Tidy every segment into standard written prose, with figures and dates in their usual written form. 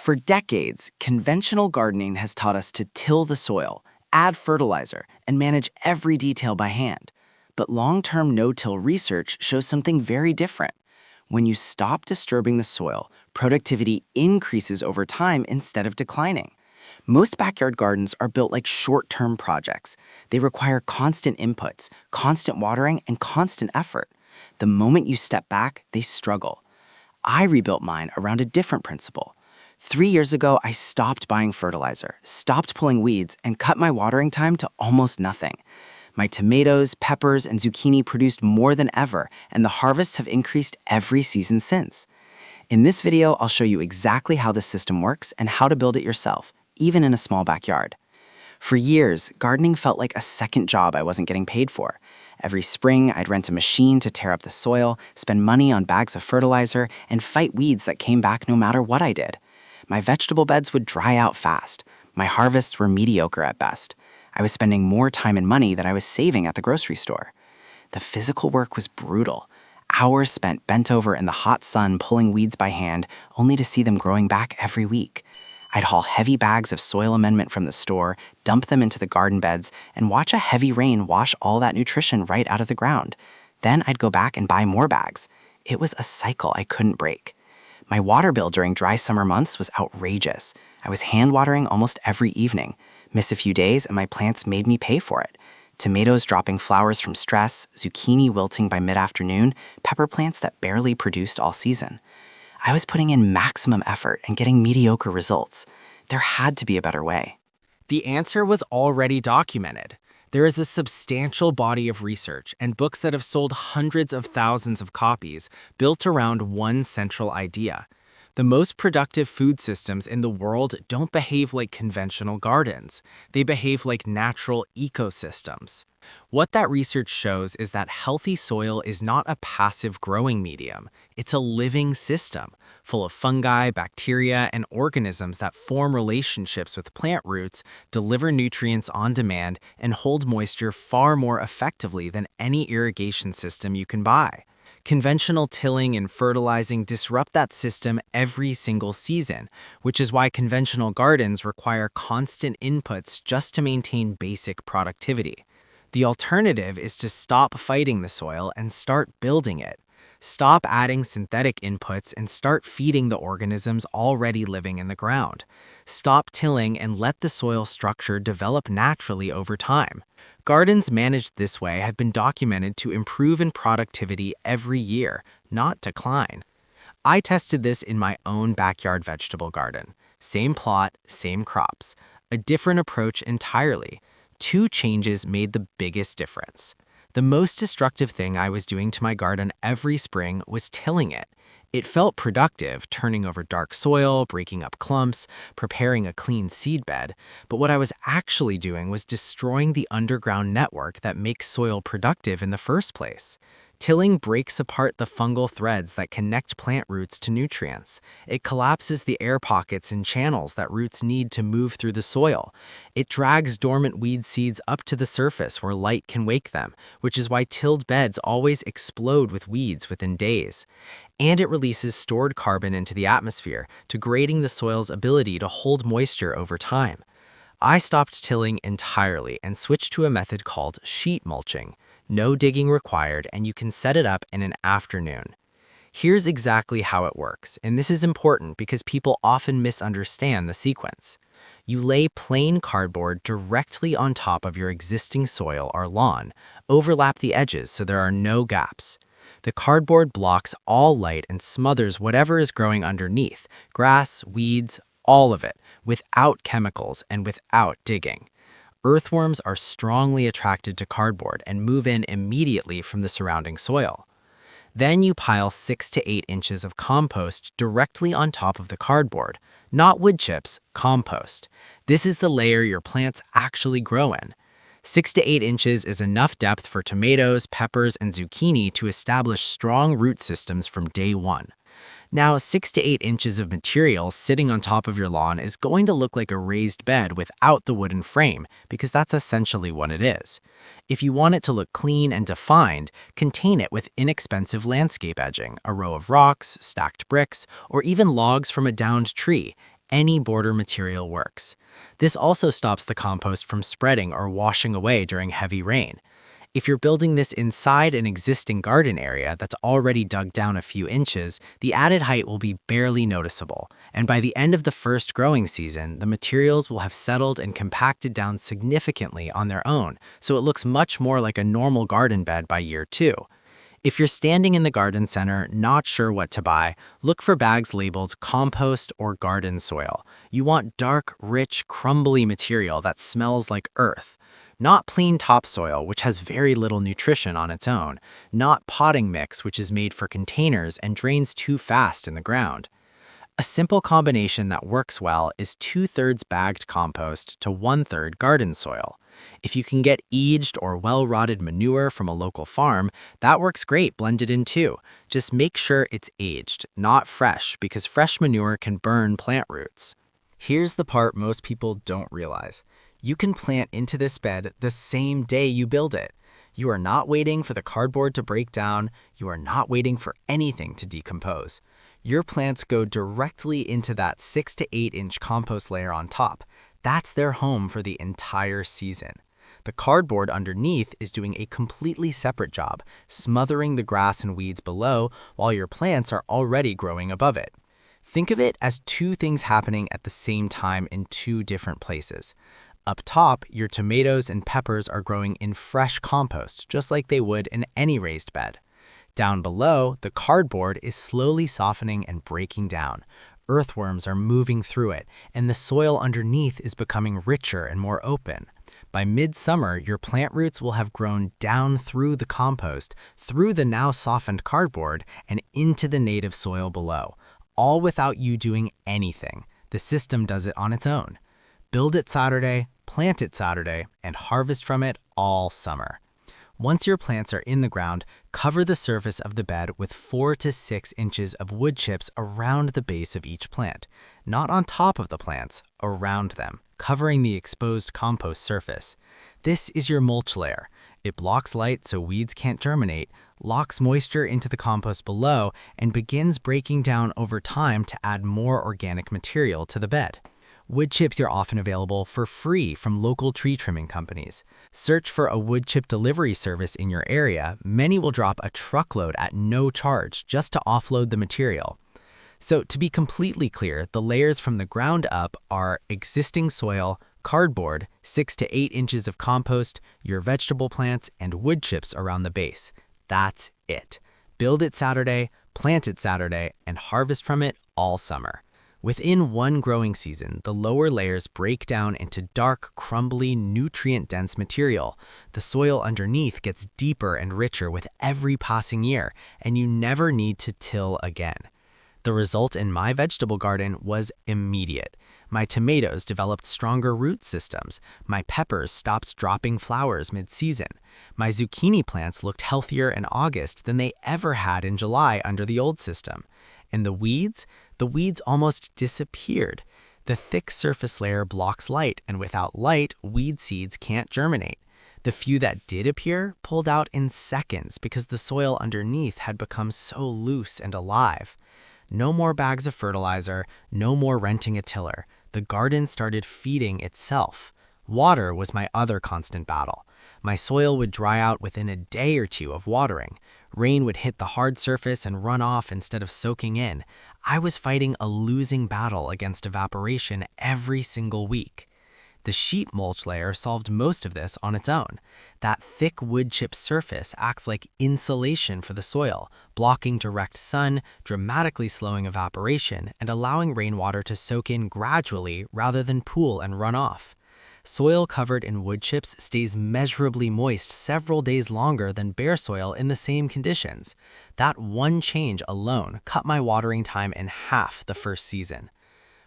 For decades, conventional gardening has taught us to till the soil, add fertilizer, and manage every detail by hand. But long-term no-till research shows something very different. When you stop disturbing the soil, productivity increases over time instead of declining. Most backyard gardens are built like short-term projects. They require constant inputs, constant watering, and constant effort. The moment you step back, they struggle. I rebuilt mine around a different principle. 3 years ago, I stopped buying fertilizer, stopped pulling weeds, and cut my watering time to almost nothing. My tomatoes, peppers, and zucchini produced more than ever, and the harvests have increased every season since. In this video, I'll show you exactly how this system works and how to build it yourself, even in a small backyard. For years, gardening felt like a second job I wasn't getting paid for. Every spring, I'd rent a machine to tear up the soil, spend money on bags of fertilizer, and fight weeds that came back no matter what I did. My vegetable beds would dry out fast. My harvests were mediocre at best. I was spending more time and money than I was saving at the grocery store. The physical work was brutal. Hours spent bent over in the hot sun pulling weeds by hand, only to see them growing back every week. I'd haul heavy bags of soil amendment from the store, dump them into the garden beds, and watch a heavy rain wash all that nutrition right out of the ground. Then I'd go back and buy more bags. It was a cycle I couldn't break. My water bill during dry summer months was outrageous. I was hand watering almost every evening. Miss a few days and my plants made me pay for it. Tomatoes dropping flowers from stress, zucchini wilting by mid-afternoon, pepper plants that barely produced all season. I was putting in maximum effort and getting mediocre results. There had to be a better way. The answer was already documented. There is a substantial body of research and books that have sold hundreds of thousands of copies built around one central idea. The most productive food systems in the world don't behave like conventional gardens. They behave like natural ecosystems. What that research shows is that healthy soil is not a passive growing medium. It's a living system, full of fungi, bacteria, and organisms that form relationships with plant roots, deliver nutrients on demand, and hold moisture far more effectively than any irrigation system you can buy. Conventional tilling and fertilizing disrupt that system every single season, which is why conventional gardens require constant inputs just to maintain basic productivity. The alternative is to stop fighting the soil and start building it. Stop adding synthetic inputs and start feeding the organisms already living in the ground. Stop tilling and let the soil structure develop naturally over time. Gardens managed this way have been documented to improve in productivity every year, not decline. I tested this in my own backyard vegetable garden. Same plot, same crops. A different approach entirely. 2 changes made the biggest difference. The most destructive thing I was doing to my garden every spring was tilling it. It felt productive, turning over dark soil, breaking up clumps, preparing a clean seed bed, but what I was actually doing was destroying the underground network that makes soil productive in the first place. Tilling breaks apart the fungal threads that connect plant roots to nutrients. It collapses the air pockets and channels that roots need to move through the soil. It drags dormant weed seeds up to the surface where light can wake them, which is why tilled beds always explode with weeds within days. And it releases stored carbon into the atmosphere, degrading the soil's ability to hold moisture over time. I stopped tilling entirely and switched to a method called sheet mulching. No digging required, and you can set it up in an afternoon. Here's exactly how it works, and this is important because people often misunderstand the sequence. You lay plain cardboard directly on top of your existing soil or lawn, overlap the edges so there are no gaps. The cardboard blocks all light and smothers whatever is growing underneath, grass, weeds, all of it, without chemicals and without digging. Earthworms are strongly attracted to cardboard and move in immediately from the surrounding soil. Then you pile 6 to 8 inches of compost directly on top of the cardboard, not wood chips, compost. This is the layer your plants actually grow in. 6 to 8 inches is enough depth for tomatoes, peppers, and zucchini to establish strong root systems from day one. Now, 6 to 8 inches of material sitting on top of your lawn is going to look like a raised bed without the wooden frame, because that's essentially what it is. If you want it to look clean and defined, contain it with inexpensive landscape edging, a row of rocks, stacked bricks, or even logs from a downed tree. any border material works. This also stops the compost from spreading or washing away during heavy rain. If you're building this inside an existing garden area that's already dug down a few inches, the added height will be barely noticeable, and by the end of the first growing season, the materials will have settled and compacted down significantly on their own, so it looks much more like a normal garden bed by year 2. If you're standing in the garden center, not sure what to buy, look for bags labeled compost or garden soil. You want dark, rich, crumbly material that smells like earth. Not plain topsoil, which has very little nutrition on its own. Not potting mix, which is made for containers and drains too fast in the ground. A simple combination that works well is 2/3 bagged compost to 1/3 garden soil. If you can get aged or well-rotted manure from a local farm, that works great blended in too. Just make sure it's aged, not fresh, because fresh manure can burn plant roots. Here's the part most people don't realize. You can plant into this bed the same day you build it. You are not waiting for the cardboard to break down. You are not waiting for anything to decompose. Your plants go directly into that 6 to 8 inch compost layer on top. That's their home for the entire season. The cardboard underneath is doing a completely separate job, smothering the grass and weeds below while your plants are already growing above it. Think of it as two things happening at the same time in two different places. Up top, your tomatoes and peppers are growing in fresh compost, just like they would in any raised bed. Down below, the cardboard is slowly softening and breaking down. Earthworms are moving through it, and the soil underneath is becoming richer and more open. By midsummer, your plant roots will have grown down through the compost, through the now softened cardboard, and into the native soil below, all without you doing anything. The system does it on its own. Build it Saturday, plant it Saturday, and harvest from it all summer. Once your plants are in the ground, cover the surface of the bed with 4 to 6 inches of wood chips around the base of each plant. Not on top of the plants, around them, covering the exposed compost surface. This is your mulch layer. It blocks light so weeds can't germinate, locks moisture into the compost below, and begins breaking down over time to add more organic material to the bed. Wood chips are often available for free from local tree trimming companies. Search for a wood chip delivery service in your area. Many will drop a truckload at no charge just to offload the material. So to be completely clear, the layers from the ground up are existing soil, cardboard, 6 to 8 inches of compost, your vegetable plants, and wood chips around the base. That's it. Build it Saturday, plant it Saturday, and harvest from it all summer. Within one growing season, the lower layers break down into dark, crumbly, nutrient-dense material. The soil underneath gets deeper and richer with every passing year, and you never need to till again. The result in my vegetable garden was immediate. My tomatoes developed stronger root systems. My peppers stopped dropping flowers mid-season. My zucchini plants looked healthier in August than they ever had in July under the old system. And the weeds almost disappeared. The thick surface layer blocks light, and without light, weed seeds can't germinate. The few that did appear pulled out in seconds because the soil underneath had become so loose and alive. No more bags of fertilizer, no more renting a tiller. The garden started feeding itself. Water was my other constant battle. My soil would dry out within a day or two of watering. Rain would hit the hard surface and run off instead of soaking in. I was fighting a losing battle against evaporation every single week. The sheet mulch layer solved most of this on its own. That thick wood chip surface acts like insulation for the soil, blocking direct sun, dramatically slowing evaporation, and allowing rainwater to soak in gradually rather than pool and run off. Soil covered in wood chips stays measurably moist several days longer than bare soil in the same conditions. That one change alone cut my watering time in half the first season.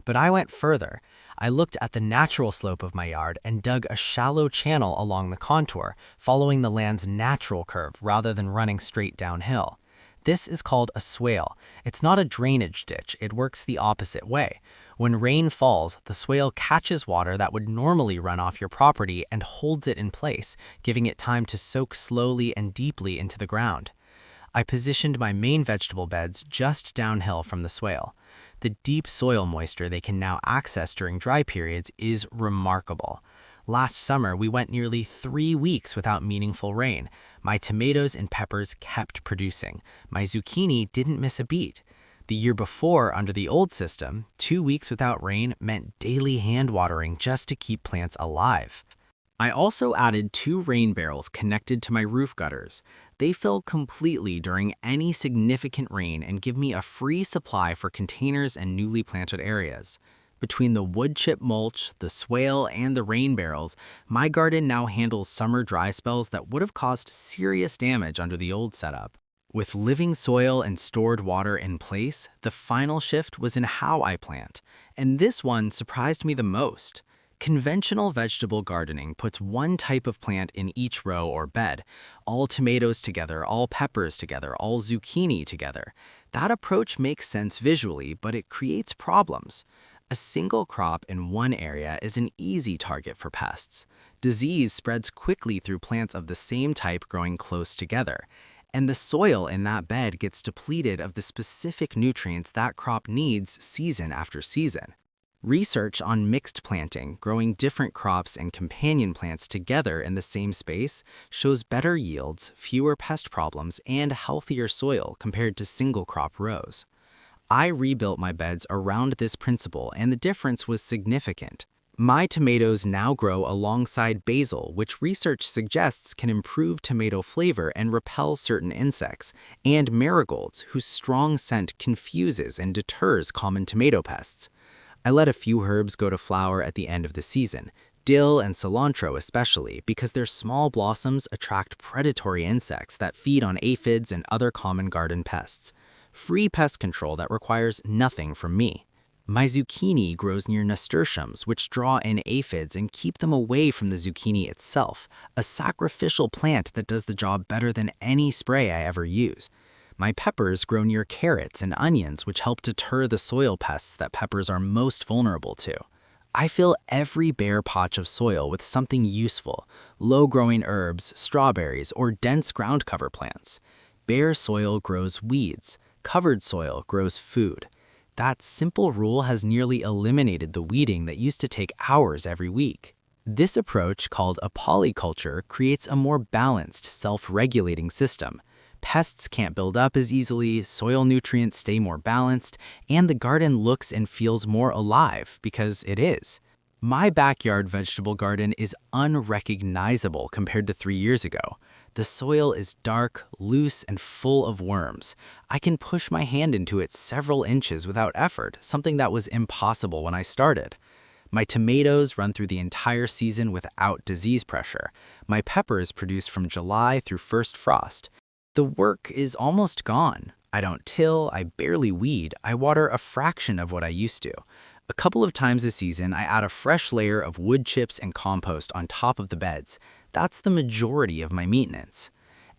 But I went further. I looked at the natural slope of my yard and dug a shallow channel along the contour, following the land's natural curve rather than running straight downhill. This is called a swale. It's not a drainage ditch, it works the opposite way. When rain falls, the swale catches water that would normally run off your property and holds it in place, giving it time to soak slowly and deeply into the ground. I positioned my main vegetable beds just downhill from the swale. The deep soil moisture they can now access during dry periods is remarkable. Last summer, we went nearly 3 weeks without meaningful rain. My tomatoes and peppers kept producing. My zucchini didn't miss a beat. The year before, under the old system, 2 weeks without rain meant daily hand watering just to keep plants alive. I also added 2 rain barrels connected to my roof gutters. They fill completely during any significant rain and give me a free supply for containers and newly planted areas. Between the wood chip mulch, the swale, and the rain barrels, my garden now handles summer dry spells that would have caused serious damage under the old setup. With living soil and stored water in place, the final shift was in how I plant, and this one surprised me the most. Conventional vegetable gardening puts one type of plant in each row or bed, all tomatoes together, all peppers together, all zucchini together. That approach makes sense visually, but it creates problems. A single crop in one area is an easy target for pests. Disease spreads quickly through plants of the same type growing close together, and the soil in that bed gets depleted of the specific nutrients that crop needs season after season. Research on mixed planting, growing different crops and companion plants together in the same space, shows better yields, fewer pest problems, and healthier soil compared to single crop rows. I rebuilt my beds around this principle, and the difference was significant. My tomatoes now grow alongside basil, which research suggests can improve tomato flavor and repel certain insects, and marigolds, whose strong scent confuses and deters common tomato pests. I let a few herbs go to flower at the end of the season, dill and cilantro especially, because their small blossoms attract predatory insects that feed on aphids and other common garden pests. Free pest control that requires nothing from me. My zucchini grows near nasturtiums, which draw in aphids and keep them away from the zucchini itself, a sacrificial plant that does the job better than any spray I ever use. My peppers grow near carrots and onions, which help deter the soil pests that peppers are most vulnerable to. I fill every bare patch of soil with something useful, low-growing herbs, strawberries, or dense ground cover plants. Bare soil grows weeds, covered soil grows food. That simple rule has nearly eliminated the weeding that used to take hours every week. This approach, called a polyculture, creates a more balanced, self-regulating system. Pests can't build up as easily, soil nutrients stay more balanced, and the garden looks and feels more alive because it is. My backyard vegetable garden is unrecognizable compared to 3 years ago. The soil is dark, loose, and full of worms. I can push my hand into it several inches without effort, something that was impossible when I started. My tomatoes run through the entire season without disease pressure. My peppers produce from July through first frost. The work is almost gone. I don't till, I barely weed, I water a fraction of what I used to. A couple of times a season, I add a fresh layer of wood chips and compost on top of the beds. That's the majority of my maintenance.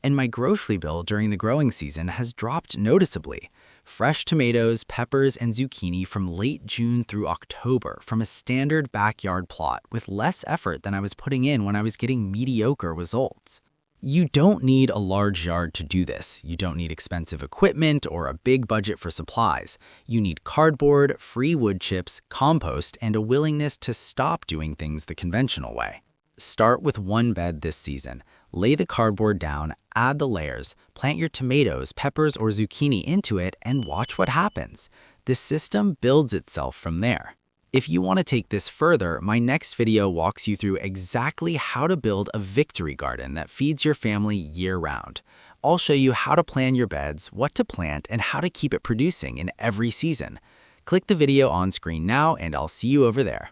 And my grocery bill during the growing season has dropped noticeably. Fresh tomatoes, peppers, and zucchini from late June through October from a standard backyard plot with less effort than I was putting in when I was getting mediocre results. You don't need a large yard to do this. You don't need expensive equipment or a big budget for supplies. You need cardboard, free wood chips, compost, and a willingness to stop doing things the conventional way. Start with one bed this season. Lay the cardboard down, add the layers, plant your tomatoes, peppers, or zucchini into it, and watch what happens. This system builds itself from there. If you want to take this further, my next video walks you through exactly how to build a victory garden that feeds your family year-round. I'll show you how to plan your beds, what to plant, and how to keep it producing in every season. Click the video on screen now, and I'll see you over there.